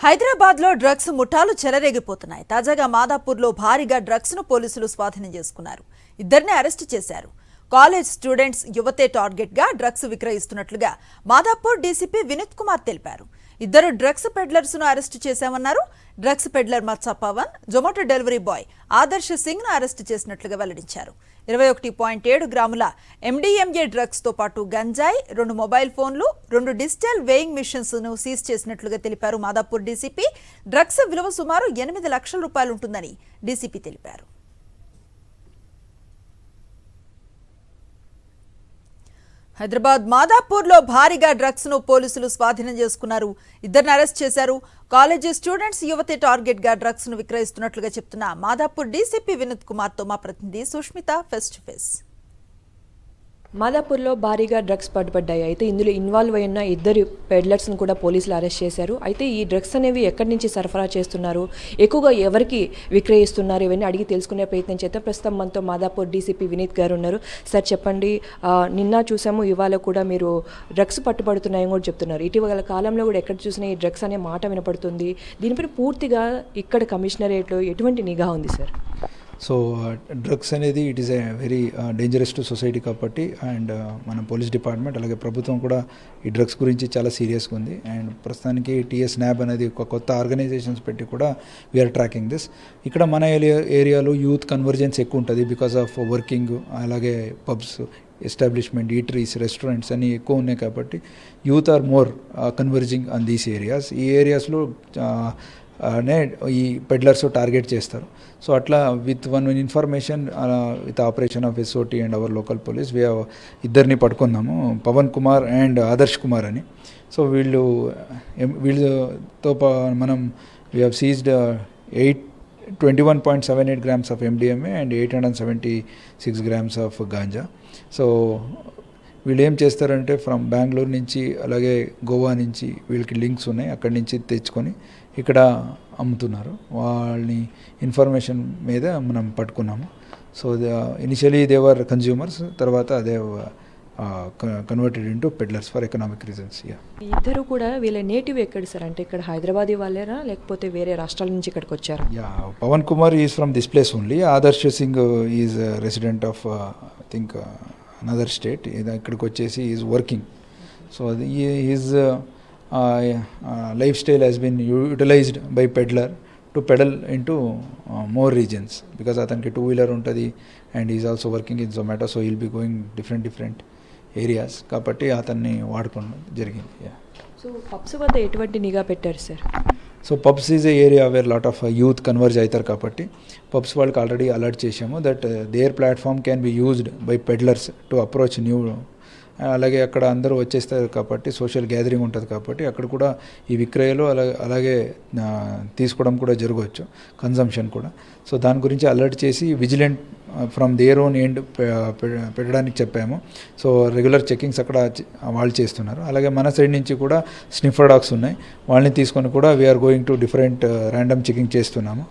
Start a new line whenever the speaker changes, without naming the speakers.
హైదరాబాద్లో డ్రగ్స్ ముఠాలు చెలరేగిపోతున్నాయి. తాజాగా మాదాపూర్లో భారీగా డ్రగ్స్ను పోలీసులు స్వాధీనం చేసుకున్నారు. ఇద్దరిని అరెస్టు చేశారు. కాలేజ్ స్టూడెంట్స్ యువతే టార్గెట్గా డ్రగ్స్ విక్రయిస్తున్నట్లుగా మాదాపూర్ డీసీపీ వినీత్ కుమార్ తెలిపారు. ఇద్దరు డ్రగ్స్ పెడ్లర్స్ను అరెస్టు చేశామన్నారు. Drugs peddler Matsa Pavan, Zomato delivery boy Adarsh సింగ్ను అరెస్టు చేసినట్లుగా వెల్లడించారు. 21.7 గ్రాముల ఎండీఎంఏ డ్రగ్స్తో పాటు గంజాయి, 2 మొబైల్ ఫోన్లు, 2 డిజిటల్ వేయింగ్ మిషన్స్ను సీజ్ చేసినట్లుగా తెలిపారు. మాదాపూర్ డీసీపీ డ్రగ్స్ విలువ సుమారు 8 లక్షల రూపాయలు ఉంటుందని డీసీపీ తెలిపారు. హైదరాబాద్ మాదాపూర్లో భారీగా డ్రగ్స్ ను పోలీసులు స్వాధీనం చేసుకున్నారు. ఇద్దరిని అరెస్ట్ చేశారు. కాలేజీ స్టూడెంట్స్ యువతే టార్గెట్ గా డ్రగ్స్ ను విక్రయిస్తున్నట్లుగా చెప్తున్న మాదాపూర్ డీసీపీ వినీత్ కుమార్ తో మా ప్రతినిధి సుష్మిత ఫేస్ టు ఫేస్.
మాదాపూర్లో భారీగా డ్రగ్స్ పట్టుబడ్డాయి. అయితే ఇందులో ఇన్వాల్వ్ అయిన ఇద్దరు పెడ్లర్స్ను కూడా పోలీసులు అరెస్ట్ చేశారు. అయితే ఈ డ్రగ్స్ అనేవి ఎక్కడి నుంచి సరఫరా చేస్తున్నారు, ఎక్కువగా ఎవరికి విక్రయిస్తున్నారు, ఇవన్నీ అడిగి తెలుసుకునే ప్రయత్నం చేద్దాం. ప్రస్తుతం మనతో మాదాపూర్ డీసీపీ వినీత్ గారు ఉన్నారు. సార్ చెప్పండి, నిన్న చూసాము, ఇవాళ కూడా మీరు డ్రగ్స్ పట్టుబడుతున్నాయని కూడా చెప్తున్నారు. ఇటీవల కాలంలో కూడా ఎక్కడ చూసినా ఈ డ్రగ్స్ అనే మాట వినపడుతుంది. దీనిపై పూర్తిగా ఇక్కడ కమిషనరేట్లో ఎటువంటి నిఘా ఉంది సార్?
సో డ్రగ్స్ అనేది it is a very dangerous to society కాబట్టి, అండ్ మన పోలీస్ డిపార్ట్మెంట్ అలాగే ప్రభుత్వం కూడా ఈ డ్రగ్స్ గురించి చాలా సీరియస్గా ఉంది. అండ్ ప్రస్తుతానికి టీఎస్ న్యాబ్ అనేది ఒక కొత్త ఆర్గనైజేషన్స్ పెట్టి కూడా వీఆర్ ట్రాకింగ్ దిస్. ఇక్కడ మన ఏరియాలో యూత్ కన్వర్జెన్స్ ఎక్కువ ఉంటుంది బికాస్ ఆఫ్ వర్కింగ్, అలాగే పబ్స్ ఎస్టాబ్లిష్మెంట్, ఈటరీస్, రెస్టారెంట్స్ అన్నీ ఎక్కువ ఉన్నాయి కాబట్టి youth are more converging on these areas. ఈ ఏరియాస్లో ఈ పెడ్లర్స్ టార్గెట్ చేస్తారు. సో అట్లా with one information with operation of SOT and our local police ఇద్దరిని పట్టుకున్నాము, పవన్ కుమార్ అండ్ ఆదర్శ్ కుమార్ అని. సో వీళ్ళతో మనం we have seized 21.78 grams of MDMA and 876 grams of ganja. So వీళ్ళు ఏం చేస్తారంటే ఫ్రమ్ బెంగళూరు నుంచి అలాగే గోవా నుంచి వీళ్ళకి లింక్స్ ఉన్నాయి, అక్కడి నుంచి తెచ్చుకొని ఇక్కడ అమ్ముతున్నారు. వాళ్ళని ఇన్ఫర్మేషన్ మీద మనం పట్టుకున్నాము. So initially they were consumers, తర్వాత అదే converted into peddlers for economic reasons.
ఇద్దరు కూడా వీళ్ళ నేటివ్ ఎక్కడ సార్? అంటే ఇక్కడ హైదరాబాద్ వాళ్ళేనా లేకపోతే వేరే రాష్ట్రాల నుంచి ఇక్కడికి వచ్చారా?
Pavan Kumar is from this place only. Adarsh Singh is resident of I think another state. ఇక్కడికి వచ్చేసి is working. So is lifestyle has been utilized by peddler to pedal into more reasons because అతనికి 2-wheeler ఉంటుంది and is also working in Zomato. So he'll be going different areas కాబట్టి అతన్ని వాడుకోవడం జరిగింది.
So pubs వద్ద ఎటువంటి నిఘా పెట్టారు sir?
So pubs is a area where lot of youth converge అవుతారు కాబట్టి పబ్స్ వాళ్ళకి ఆల్రెడీ అలర్ట్ చేసాము that there platform can be used by peddlers to approach new. అలాగే అక్కడ అందరూ వచ్చేస్తారు కాబట్టి సోషల్ గ్యాదరింగ్ ఉంటుంది కాబట్టి అక్కడ కూడా ఈ విక్రయాలు అలాగే తీసుకోవడం కూడా జరగవచ్చు, కన్జంప్షన్ కూడా. సో దాని గురించి అలర్ట్ చేసి vigilant from their own end పెట్టడానికి చెప్పాము. సో రెగ్యులర్ చెకింగ్స్ అక్కడ వాళ్ళు చేస్తున్నారు. అలాగే మన సైడ్ నుంచి కూడా స్నిఫర్ డాగ్స్ ఉన్నాయి, వాళ్ళని తీసుకొని కూడా we're going to different random checking చేస్తున్నాము.